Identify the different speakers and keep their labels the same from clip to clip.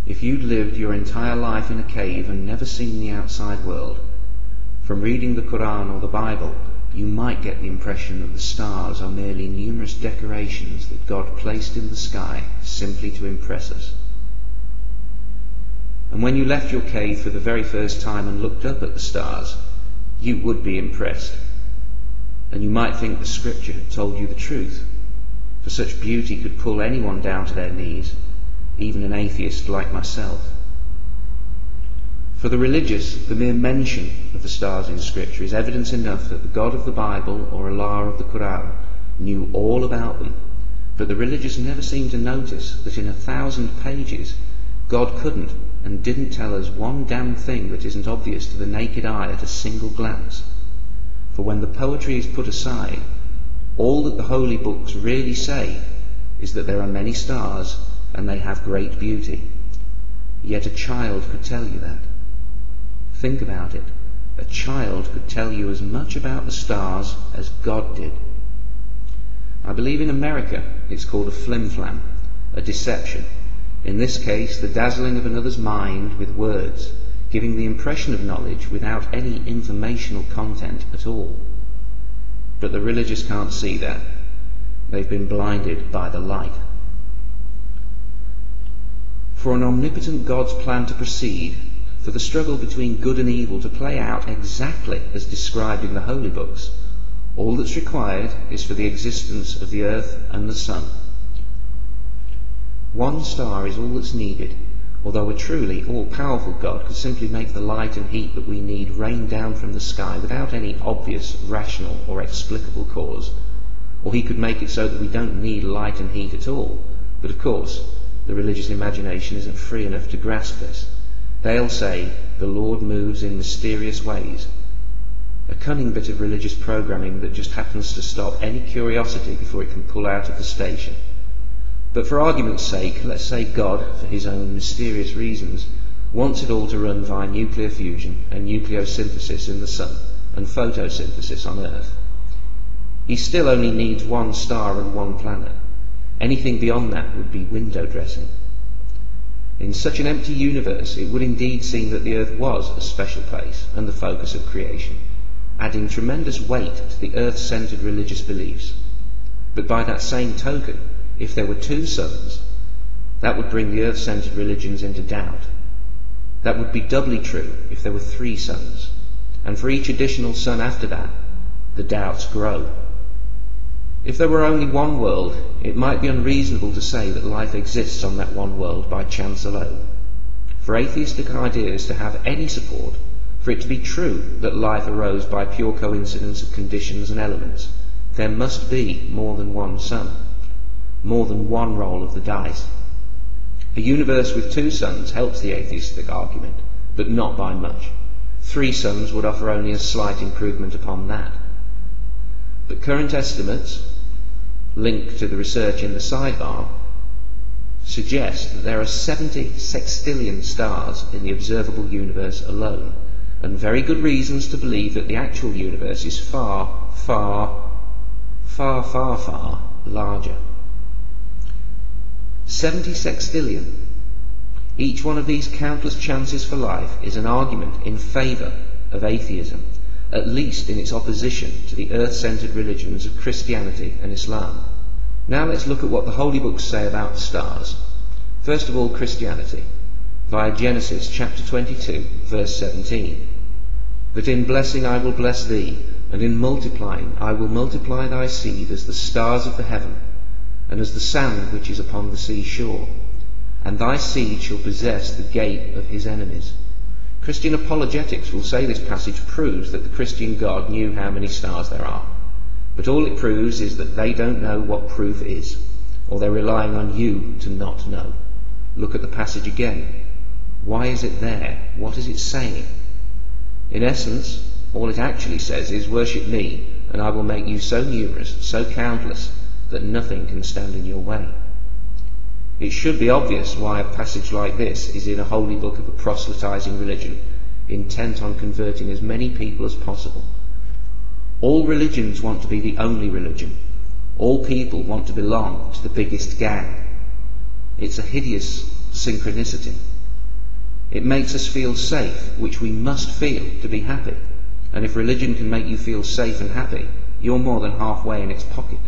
Speaker 1: If you'd lived your entire life in a cave and never seen the outside world, from reading the Quran or the Bible, you might get the impression that the stars are merely numerous decorations that God placed in the sky simply to impress us. And when you left your cave for the very first time and looked up at the stars, you would be impressed. And you might think the scripture had told you the truth, for such beauty could pull anyone down to their knees, even an atheist like myself. For the religious, the mere mention of the stars in Scripture is evidence enough that the God of the Bible or Allah of the Quran knew all about them, but the religious never seem to notice that in 1,000 pages God couldn't and didn't tell us one damn thing that isn't obvious to the naked eye at a single glance. For when the poetry is put aside, all that the holy books really say is that there are many stars and they have great beauty. Yet a child could tell you that. Think about it. A child could tell you as much about the stars as God did. I believe in America it's called a flim-flam, a deception. In this case, the dazzling of another's mind with words, giving the impression of knowledge without any informational content at all. But the religious can't see that. They've been blinded by the light. For an omnipotent God's plan to proceed, for the struggle between good and evil to play out exactly as described in the holy books, all that's required is for the existence of the earth and the sun. One star is all that's needed, although a truly all-powerful God could simply make the light and heat that we need rain down from the sky without any obvious, rational or explicable cause. Or he could make it so that we don't need light and heat at all. But of course, the religious imagination isn't free enough to grasp this. They'll say, the Lord moves in mysterious ways. A cunning bit of religious programming that just happens to stop any curiosity before it can pull out of the station. But for argument's sake, let's say God, for his own mysterious reasons, wants it all to run via nuclear fusion and nucleosynthesis in the sun and photosynthesis on Earth. He still only needs one star and one planet. Anything beyond that would be window dressing. In such an empty universe, it would indeed seem that the Earth was a special place and the focus of creation, adding tremendous weight to the Earth-centered religious beliefs. But by that same token, if there were two suns, that would bring the Earth-centered religions into doubt. That would be doubly true if there were 3 suns, and for each additional sun after that, the doubts grow. If there were only one world, it might be unreasonable to say that life exists on that one world by chance alone. For atheistic ideas to have any support, for it to be true that life arose by pure coincidence of conditions and elements, there must be more than one sun, more than one roll of the dice. A universe with 2 suns helps the atheistic argument, but not by much. 3 suns would offer only a slight improvement upon that. But current estimates, linked to the research in the sidebar, suggest that there are 70 sextillion stars in the observable universe alone, and very good reasons to believe that the actual universe is far, far, far, far, far larger. 70 sextillion. Each one of these countless chances for life is an argument in favour of atheism, at least in its opposition to the earth-centered religions of Christianity and Islam. Now let's look at what the holy books say about the stars. First of all, Christianity, via Genesis chapter 22, verse 17. That in blessing I will bless thee, and in multiplying I will multiply thy seed as the stars of the heaven, and as the sand which is upon the sea shore. And thy seed shall possess the gate of his enemies. Christian apologetics will say this passage proves that the Christian God knew how many stars there are. But all it proves is that they don't know what proof is, or they're relying on you to not know. Look at the passage again. Why is it there? What is it saying? In essence, all it actually says is, worship me, and I will make you so numerous, so countless, that nothing can stand in your way. It should be obvious why a passage like this is in a holy book of a proselytizing religion, intent on converting as many people as possible. All religions want to be the only religion. All people want to belong to the biggest gang. It's a hideous synchronicity. It makes us feel safe, which we must feel to be happy. And if religion can make you feel safe and happy, you're more than halfway in its pocket.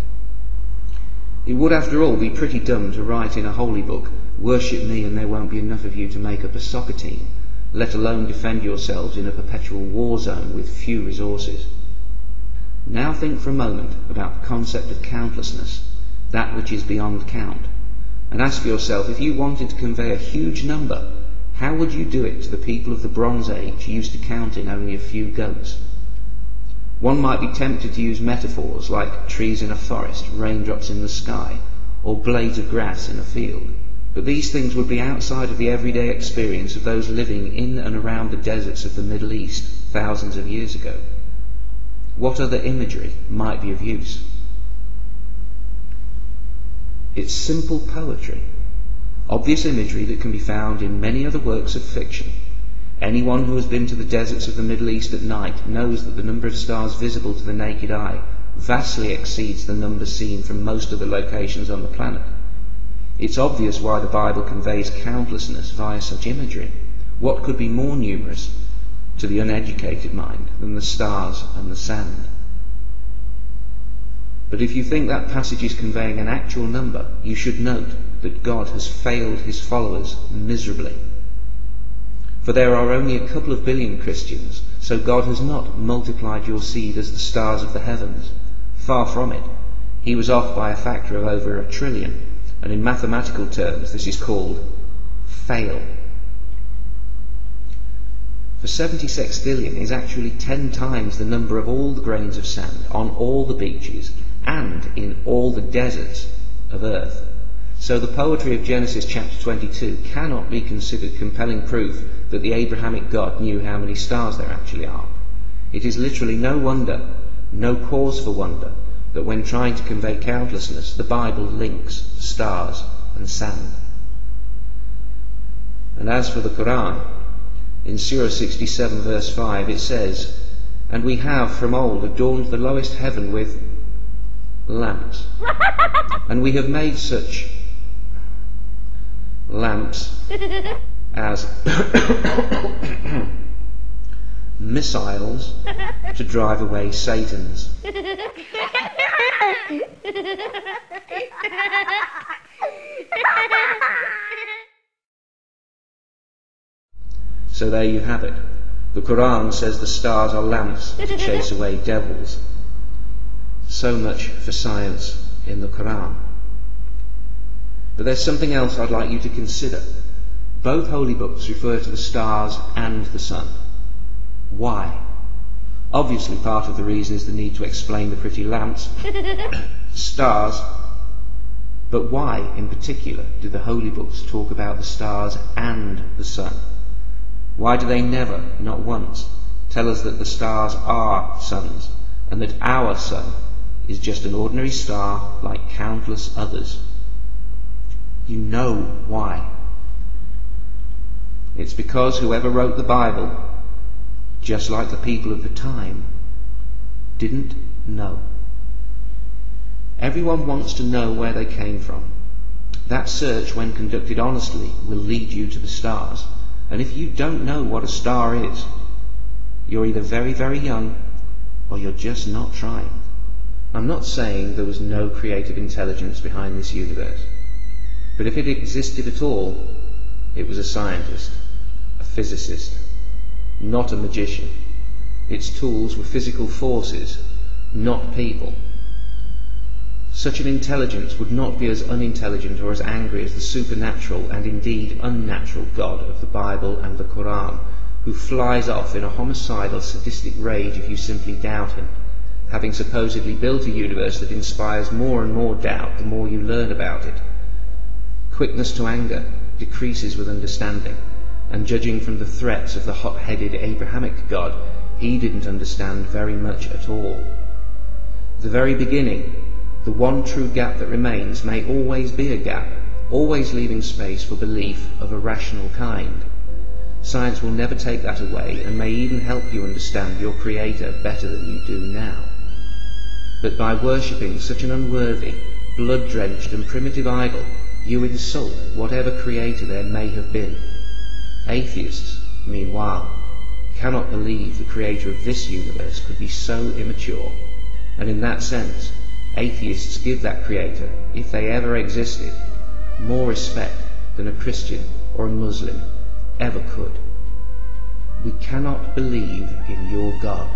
Speaker 1: It would, after all, be pretty dumb to write in a holy book, "Worship me and there won't be enough of you to make up a soccer team," let alone defend yourselves in a perpetual war zone with few resources. Now think for a moment about the concept of countlessness, that which is beyond count, and ask yourself, if you wanted to convey a huge number, how would you do it to the people of the Bronze Age used to counting only a few goats? One might be tempted to use metaphors like trees in a forest, raindrops in the sky, or blades of grass in a field, but these things would be outside of the everyday experience of those living in and around the deserts of the Middle East thousands of years ago. What other imagery might be of use? It's simple poetry, obvious imagery that can be found in many other works of fiction. Anyone who has been to the deserts of the Middle East at night knows that the number of stars visible to the naked eye vastly exceeds the number seen from most other locations on the planet. It's obvious why the Bible conveys countlessness via such imagery. What could be more numerous to the uneducated mind than the stars and the sand? But if you think that passage is conveying an actual number, you should note that God has failed his followers miserably. For there are only a couple of billion Christians, so God has not multiplied your seed as the stars of the heavens. Far from it. He was off by a factor of over 1 trillion, and in mathematical terms this is called fail. For 70 sextillion is actually 10 times the number of all the grains of sand on all the beaches and in all the deserts of earth. So the poetry of Genesis chapter 22 cannot be considered compelling proof that the Abrahamic God knew how many stars there actually are. It is literally no wonder, no cause for wonder, that when trying to convey countlessness, the Bible links stars and sand. And as for the Quran, in Surah 67 verse 5 it says, "And we have from old adorned the lowest heaven with lamps, and we have made such lamps as missiles to drive away Satans." So there you have it. The Quran says the stars are lamps to chase away devils. So much for science in the Quran. But there's something else I'd like you to consider. Both holy books refer to the stars and the sun. Why? Obviously part of the reason is the need to explain the pretty lamps, stars, but why in particular do the holy books talk about the stars and the sun? Why do they never, not once, tell us that the stars are suns and that our sun is just an ordinary star like countless others? You know why. It's because whoever wrote the Bible, just like the people of the time, didn't know. Everyone wants to know where they came from. That search, when conducted honestly, will lead you to the stars. And if you don't know what a star is, you're either very, very young or you're just not trying. I'm not saying there was no creative intelligence behind this universe. But if it existed at all, it was a scientist, a physicist, not a magician. Its tools were physical forces, not people. Such an intelligence would not be as unintelligent or as angry as the supernatural and indeed unnatural God of the Bible and the Quran, who flies off in a homicidal, sadistic rage if you simply doubt him, having supposedly built a universe that inspires more and more doubt the more you learn about it. Quickness to anger decreases with understanding, and judging from the threats of the hot-headed Abrahamic God, he didn't understand very much at all. The very beginning, the one true gap that remains, may always be a gap, always leaving space for belief of a rational kind. Science will never take that away, and may even help you understand your Creator better than you do now. But by worshipping such an unworthy, blood-drenched and primitive idol, you insult whatever Creator there may have been. Atheists, meanwhile, cannot believe the creator of this universe could be so immature, and in that sense, atheists give that creator, if they ever existed, more respect than a Christian or a Muslim ever could. We cannot believe in your God.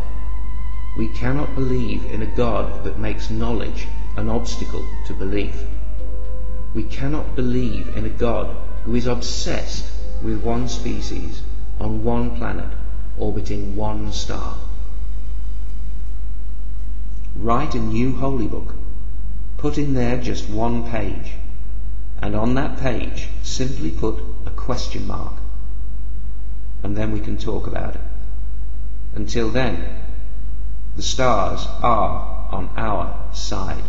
Speaker 1: We cannot believe in a God that makes knowledge an obstacle to belief. We cannot believe in a God who is obsessed with one species on one planet orbiting one star. Write a new holy book. Put in there just one page, and on that page simply put a question mark, and then we can talk about it. Until then, the stars are on our side.